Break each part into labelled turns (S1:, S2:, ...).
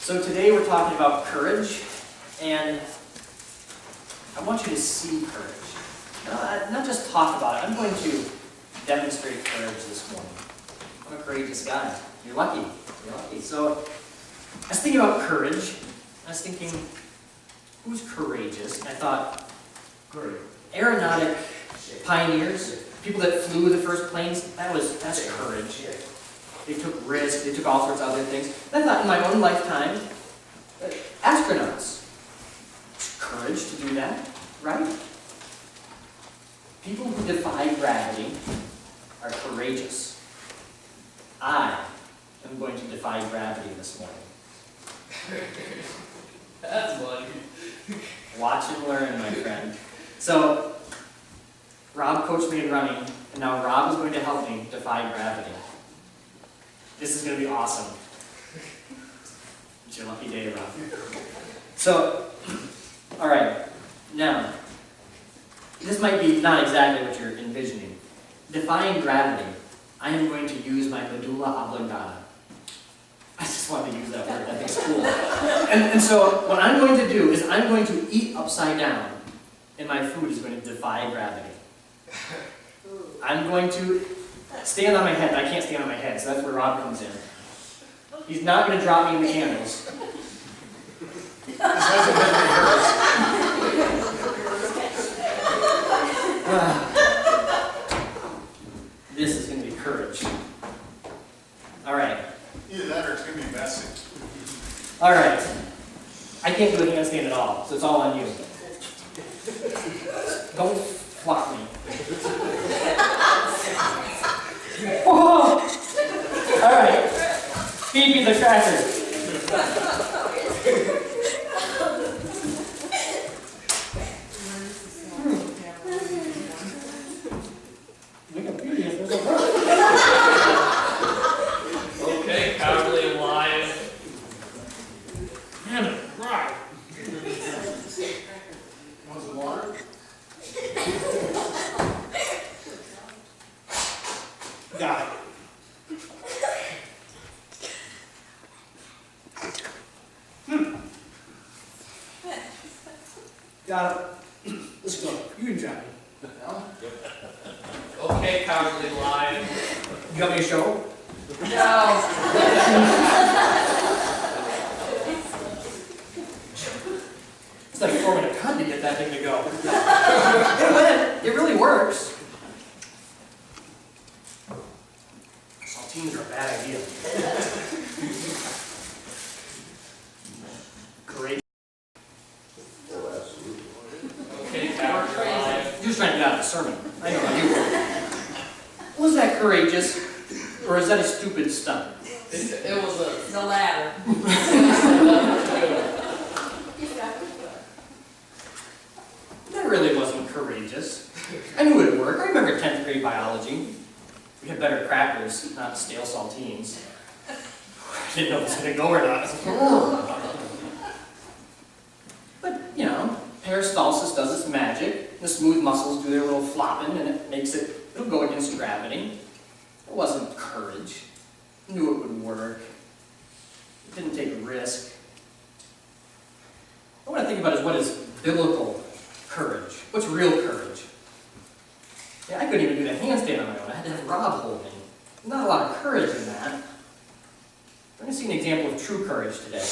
S1: So today we're talking about courage, and I want you to see courage. Not just talk about it. I'm going to demonstrate courage this morning. I'm a courageous guy. You're lucky. You're lucky. So I was thinking about courage. I was thinking, who's courageous? And I thought, aeronautic pioneers, people that flew the first planes, that's courage. They took risks, they took all sorts of other things. And I thought in my own lifetime, astronauts, courage to do that, right? People who defy gravity are courageous. I am going to defy gravity this morning.
S2: That's funny.
S1: Watch and learn, my friend. So, Rob coached me in running, and now Rob is going to help me defy gravity. This is going to be awesome. It's your lucky day, Rob. So, all right. Now, this might be not exactly what you're envisioning. Defying gravity, I am going to use my medulla oblongata. I just wanted to use that word. I think it's cool. And so, what I'm going to do is I'm going to eat upside down, and my food is going to defy gravity. I'm going to stand on my head. I can't stand on my head, so that's where Rob comes in. He's not going to drop me in the candles. This is going to be courage. All right.
S3: Either that or it's going to be messy.
S1: All right. I can't do a handstand at all, so it's all on you. Don't flop me. Whoa! All right. Feed me the crackers.
S2: Okay, cowardly lion. Man, right.
S3: Want some water?
S1: Got it. Got it. Let's go. You can try me.
S2: Okay, cowardly lion.
S1: You got me a show?
S2: No.
S1: It's like forming a cunt to get that thing to go. It went. It really works. Saltines are a bad idea. Great.
S2: Okay, cowardly lion.
S1: You're just trying to get out of the sermon. I know how you work. Was that courageous? Or is that a stupid stunt?
S2: It was a...
S4: The latter.
S1: That really wasn't courageous. I knew it would work. I remember 10th grade biology. We had better crackers, not stale saltines. I didn't know if it was going to go or not. But, you know, peristalsis does its magic. The smooth muscles do their little flopping, and it'll go against gravity. It wasn't courage. It knew it would work. It didn't take a risk. What I want to think about is what is biblical courage? What's real courage? Yeah, I couldn't even do the handstand on my own. I had to have Rob hold me. Not a lot of courage in that. We're going to see an example of true courage today,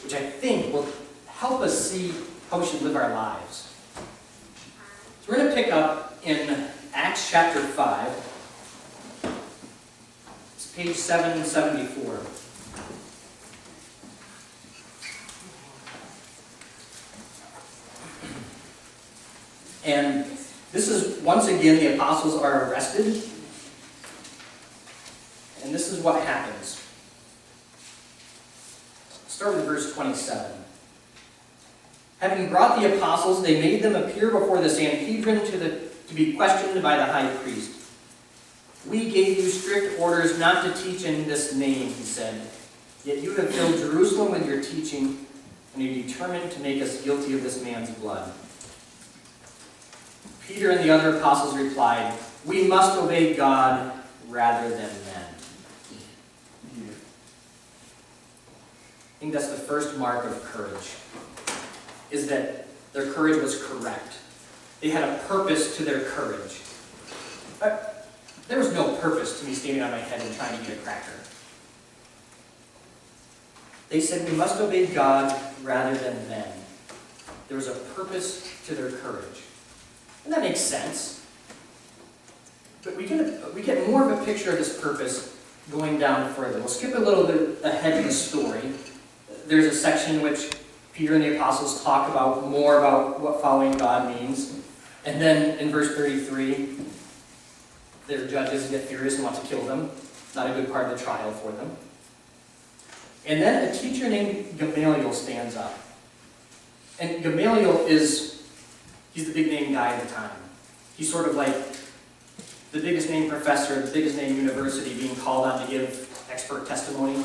S1: which I think will help us see how we should live our lives. So we're going to pick up in Acts chapter 5. It's page 774. And this is, once again, the apostles are arrested. And this is what happens. Start with verse 27. Having brought the apostles, they made them appear before the Sanhedrin to be questioned by the high priest. We gave you strict orders not to teach in this name, he said. Yet you have filled Jerusalem with your teaching, and you determined to make us guilty of this man's blood. Peter and the other apostles replied, "We must obey God rather than men." think that's the first mark of courage, is that their courage was correct. They had a purpose to their courage. There was no purpose to me standing on my head and trying to eat a cracker. They said we must obey God rather than men. There was a purpose to their courage. And that makes sense. But we get more of a picture of this purpose going down further. We'll skip a little bit ahead in the story. There's a section in which Peter and the apostles talk about more about what following God means. And then in verse 33, their judges get furious and want to kill them. Not a good part of the trial for them. And then a teacher named Gamaliel stands up. And Gamaliel he's the big name guy at the time. He's sort of like the biggest name professor, the biggest name university being called on to give expert testimony.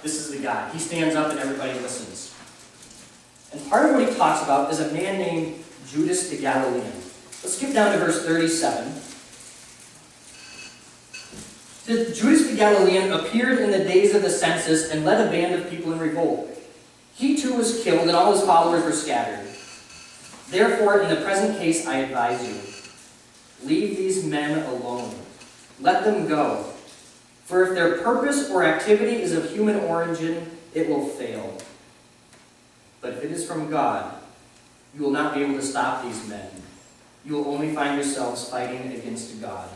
S1: This is the guy. He stands up and everybody listens. And part of what he talks about is a man named Judas the Galilean. Let's skip down to verse 37. It says, Judas the Galilean appeared in the days of the census and led a band of people in revolt. He too was killed and all his followers were scattered. Therefore, in the present case, I advise you, leave these men alone. Let them go. For if their purpose or activity is of human origin, it will fail. But if it is from God, you will not be able to stop these men. You will only find yourselves fighting against God.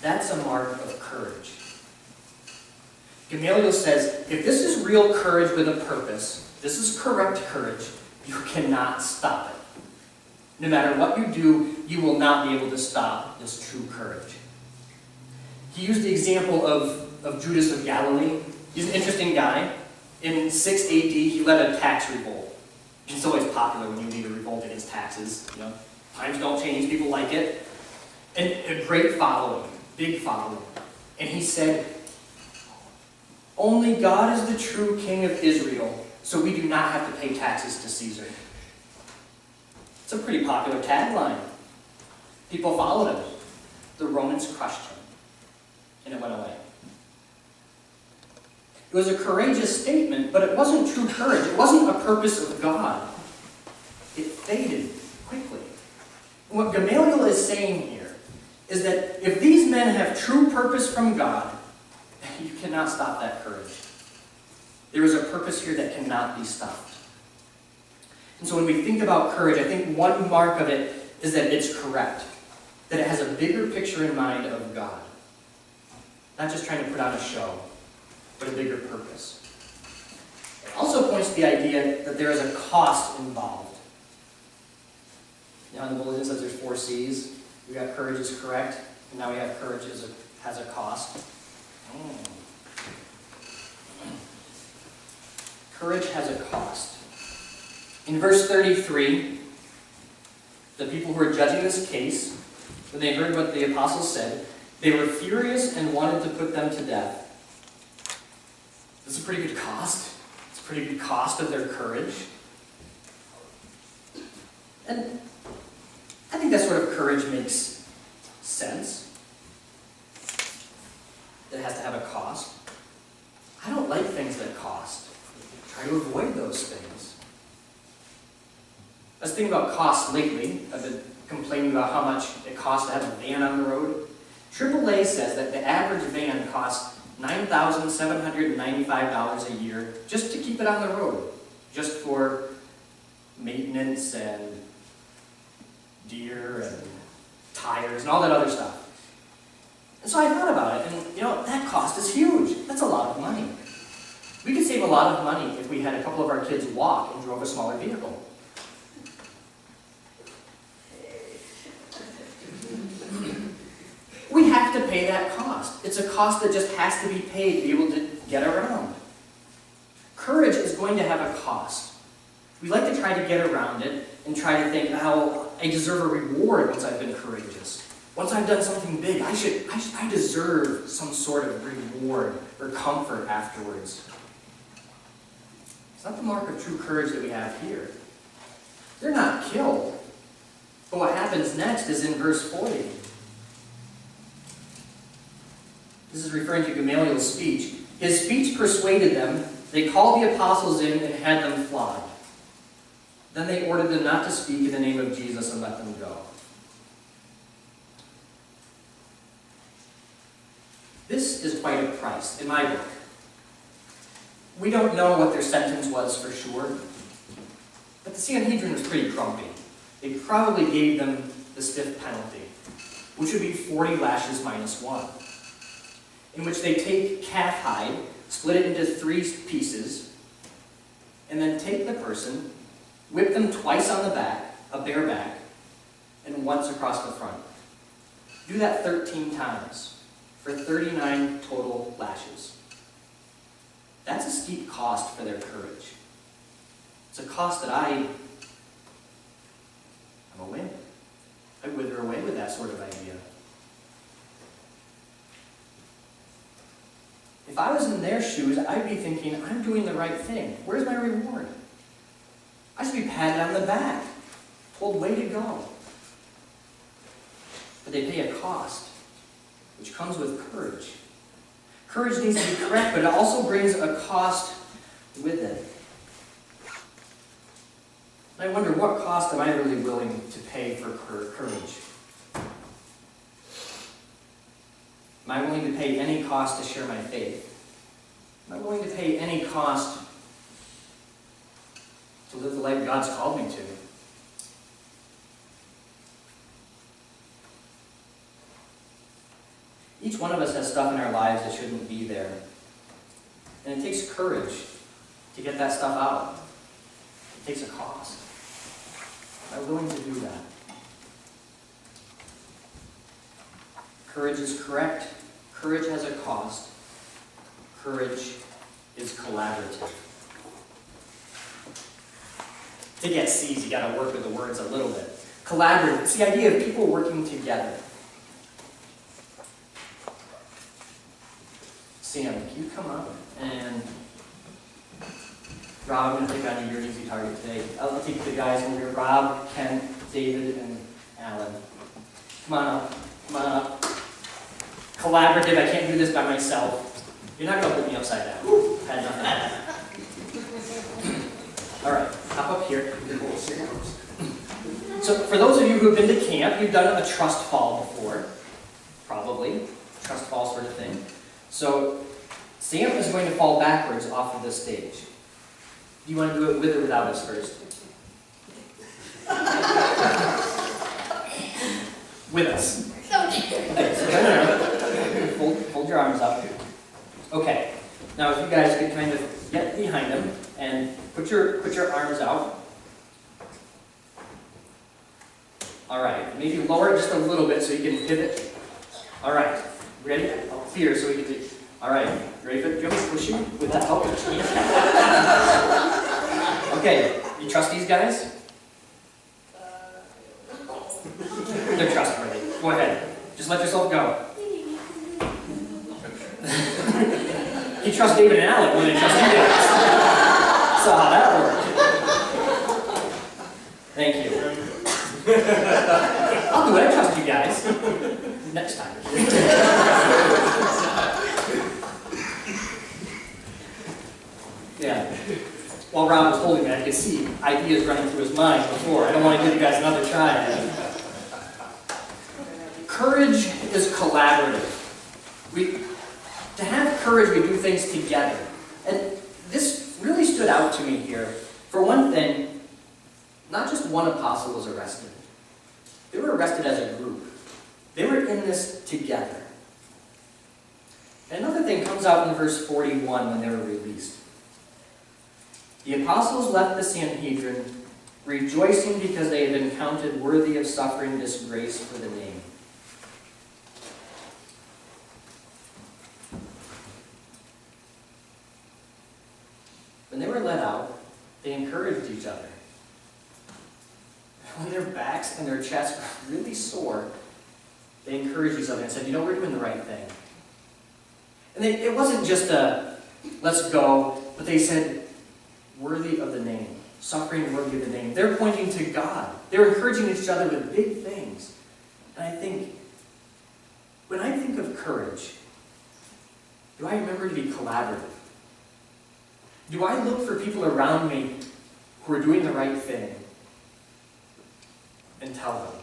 S1: That's a mark of courage. Gamaliel says, if this is real courage with a purpose, this is correct courage, you cannot stop it. No matter what you do, you will not be able to stop this true courage. He used the example of Judas of Galilee. He's an interesting guy. In 6 AD, he led a tax revolt. It's always popular when you lead a revolt against taxes. You know, times don't change, people like it. And a great following, big following. And he said, only God is the true king of Israel, so we do not have to pay taxes to Caesar. It's a pretty popular tagline. People followed him. The Romans crushed him, and it went away. It was a courageous statement, but it wasn't true courage. It wasn't a purpose of God. It faded quickly. What Gamaliel is saying here is that if these men have true purpose from God, you cannot stop that courage. There is a purpose here that cannot be stopped. And so when we think about courage, I think one mark of it is that it's correct. That it has a bigger picture in mind of God. Not just trying to put on a show, but a bigger purpose. It also points to the idea that there is a cost involved. Now in the bulletin says there's 4 C's. We got courage is correct, and now we have courage has a cost. Courage has a cost. In verse 33, the people who were judging this case, when they heard what the apostles said, they were furious and wanted to put them to death. That's a pretty good cost. It's a pretty good cost of their courage. And I think that sort of courage makes sense. That it has to have a cost. I don't like things that cost. I try to avoid those things. I was thinking about costs lately. I've been complaining about how much it costs to have a van on the road. AAA says that the average van costs $9,795 a year just to keep it on the road, just for maintenance and gear and tires and all that other stuff. And so I thought about it, and that cost is huge. That's a lot of money. We could save a lot of money if we had a couple of our kids walk and drove a smaller vehicle. We have to pay that cost. It's a cost that just has to be paid to be able to get around. Courage is going to have a cost. We like to try to get around it and try to think, oh, I deserve a reward once I've been courageous. Once I've done something big, I deserve some sort of reward or comfort afterwards. It's not the mark of true courage that we have here. They're not killed. But what happens next is in verse 40. This is referring to Gamaliel's speech. His speech persuaded them. They called the apostles in and had them flogged. Then they ordered them not to speak in the name of Jesus and let them go. This is quite a price in my book. We don't know what their sentence was for sure, but the Sanhedrin was pretty grumpy. They probably gave them the stiff penalty, which would be 40 lashes minus 1, in which they take calf hide, split it into 3 pieces, and then take the person, whip them twice on the back, a bare back, and once across the front. Do that 13 times for 39 total lashes. That's a steep cost for their courage. It's a cost that I'm a wimp. I wither away with that sort of idea. If I was in their shoes, I'd be thinking, I'm doing the right thing. Where's my reward? I should be patted on the back, told, way to go. But they pay a cost, which comes with courage. Courage needs to be correct, but it also brings a cost with it. And I wonder, what cost am I really willing to pay for courage? Am I willing to pay any cost to share my faith? Am I willing to pay any cost to live the life God's called me to? Each one of us has stuff in our lives that shouldn't be there. And it takes courage to get that stuff out. It takes a cost. Am I willing to do that? Courage is correct. Courage has a cost. Courage is collaborative. To get C's, you got to work with the words a little bit. Collaborative. It's the idea of people working together. Sam, can you come up? And Rob, I'm going to take on your easy target today. I'll take the guys over here. Rob, Kent, David, and Alan. Come on up. Come on up. Collaborative. I can't do this by myself. You're not going to put me upside down. I had nothing. All right. Hop up here. So for those of you who have been to camp, you've done a trust fall before. Probably. Trust fall sort of thing. So Sam is going to fall backwards off of the stage. Do you want to do it with or without us first? With us. Okay, so no. Fold your arms up. Okay. Now if you guys could kind of get behind them and put your arms out. All right. Maybe lower it just a little bit so you can pivot. All right. Ready? Up here so we can do. All right. Ready for it? Do you want me to push you with that help? Okay. You trust these guys? They're trustworthy. Go ahead. Just let yourself go. You trust David and Alec more than you trust you guys. Saw how that worked. Thank you. I'll do it. I trust you guys. Next time. Yeah. While Rob was holding that, I could see ideas running through his mind before. I don't want to give you guys another try. Courage is collaborative. To have courage, we do things together. And this really stood out to me here. For one thing, not just one apostle was arrested. They were arrested as a group. They were in this together. And another thing comes out in verse 41 when they were released. The apostles left the Sanhedrin, rejoicing because they had been counted worthy of suffering disgrace for the name. When they were let out, they encouraged each other. When their backs and their chests were really sore, they encouraged each other and said, you know, we're doing the right thing. And it wasn't just a, let's go, but they said, worthy of the name. Suffering worthy of the name. They're pointing to God. They're encouraging each other with big things. And I think, when I think of courage, Do I remember to be collaborative? Do I look for people around me who are doing the right thing and tell them?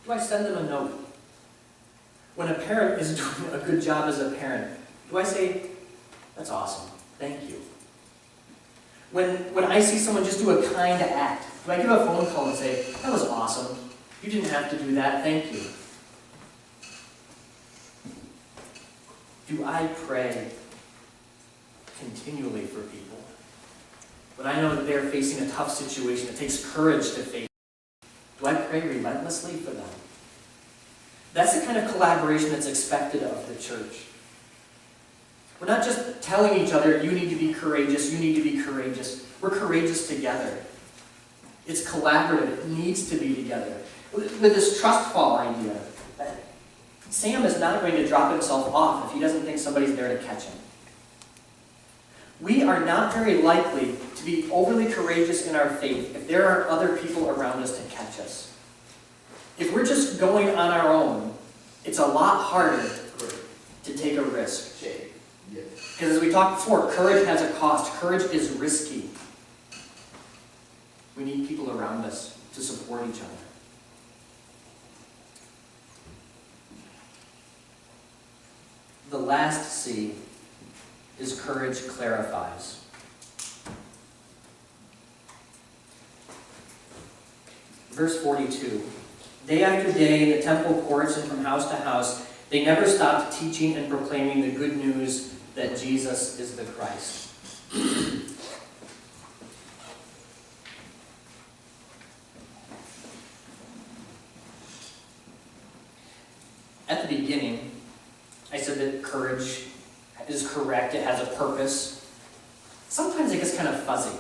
S1: Do I send them a note? When a parent is doing a good job as a parent, do I say, that's awesome, thank you? When I see someone just do a kind act, do I give a phone call and say, that was awesome, you didn't have to do that, thank you? Do I pray continually for people? When I know that they're facing a tough situation, it takes courage to face. Do I pray relentlessly for them? That's the kind of collaboration that's expected of the church. We're not just telling each other, you need to be courageous, you need to be courageous. We're courageous together. It's collaborative. It needs to be together. With this trust fall idea, Sam is not going to drop himself off if he doesn't think somebody's there to catch him. We are not very likely to be overly courageous in our faith if there are other people around us to catch us. If we're just going on our own, it's a lot harder to take a risk. Because as we talked before, courage has a cost. Courage is risky. We need people around us to support each other. The last C is courage clarifies. Verse 42. Day after day in the temple courts and from house to house, they never stopped teaching and proclaiming the good news that Jesus is the Christ. At the beginning, I said that courage is correct, it has a purpose. Sometimes it gets kind of fuzzy.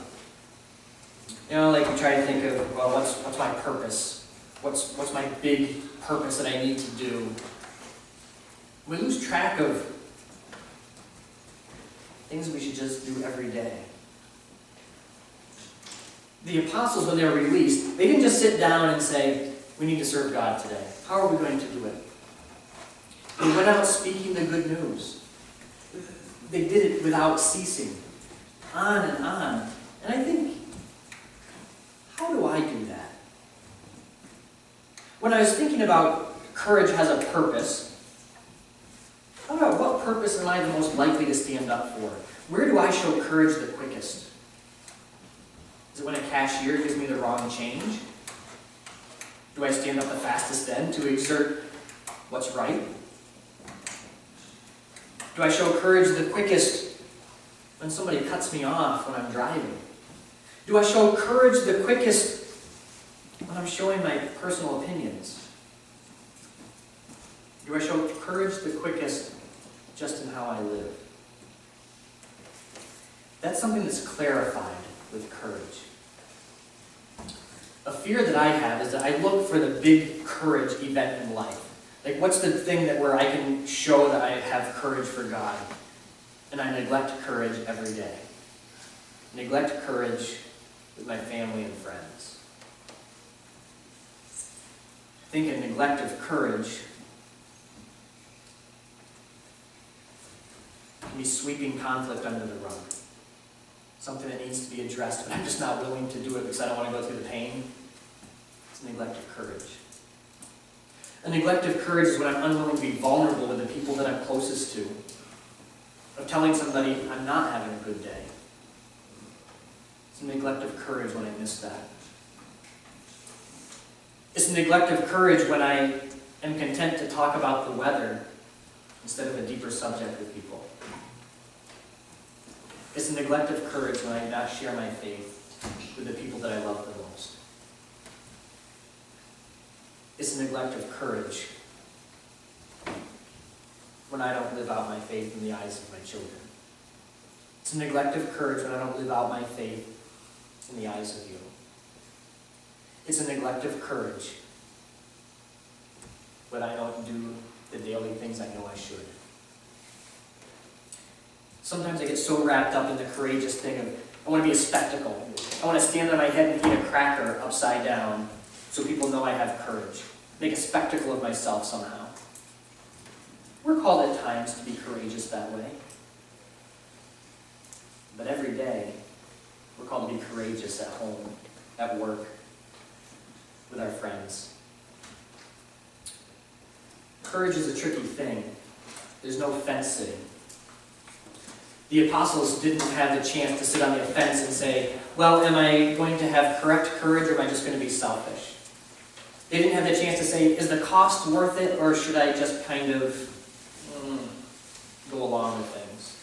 S1: You know, like you try to think of, well, what's my purpose? What's my big purpose that I need to do? We lose track of things we should just do every day. The apostles, when they were released, they didn't just sit down and say, we need to serve God today. How are we going to do it? They went out speaking the good news. They did it without ceasing. On and on. And I think, how do I do that? When I was thinking about courage has a purpose, how about what purpose am I the most likely to stand up for? Where do I show courage the quickest? Is it when a cashier gives me the wrong change? Do I stand up the fastest then to exert what's right? Do I show courage the quickest when somebody cuts me off when I'm driving? Do I show courage the quickest when I'm showing my personal opinions? Do I show courage the quickest just in how I live? That's something that's clarified with courage. A fear that I have is that I look for the big courage event in life. Like, what's the thing where I can show that I have courage for God? And I neglect courage every day. Neglect courage with my family and friends. I think a neglect of courage can be sweeping conflict under the rug. Something that needs to be addressed, but I'm just not willing to do it because I don't want to go through the pain. It's a neglect of courage. A neglect of courage is when I'm unwilling to be vulnerable with the people that I'm closest to. Of telling somebody I'm not having a good day. It's a neglect of courage when I miss that. It's a neglect of courage when I am content to talk about the weather instead of a deeper subject with people. It's a neglect of courage when I not share my faith with the people that I love the most. It's a neglect of courage when I don't live out my faith in the eyes of my children. It's a neglect of courage when I don't live out my faith in the eyes of you. It's a neglect of courage when I don't do the daily things I know I should. Sometimes I get so wrapped up in the courageous thing of, I want to be a spectacle. I want to stand on my head and eat a cracker upside down so people know I have courage. Make a spectacle of myself somehow. We're called at times to be courageous that way. But every day, we're called to be courageous at home, at work, with our friends. Courage is a tricky thing. There's no fence sitting. The apostles didn't have the chance to sit on the fence and say, well, am I going to have correct courage or am I just going to be selfish? They didn't have the chance to say, is the cost worth it or should I just kind of go along with things?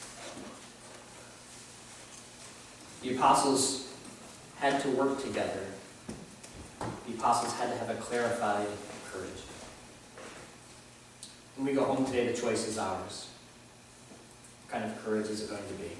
S1: The apostles had to work together. The apostles had to have a clarified courage. When we go home today, the choice is ours. What kind of courage is it going to be?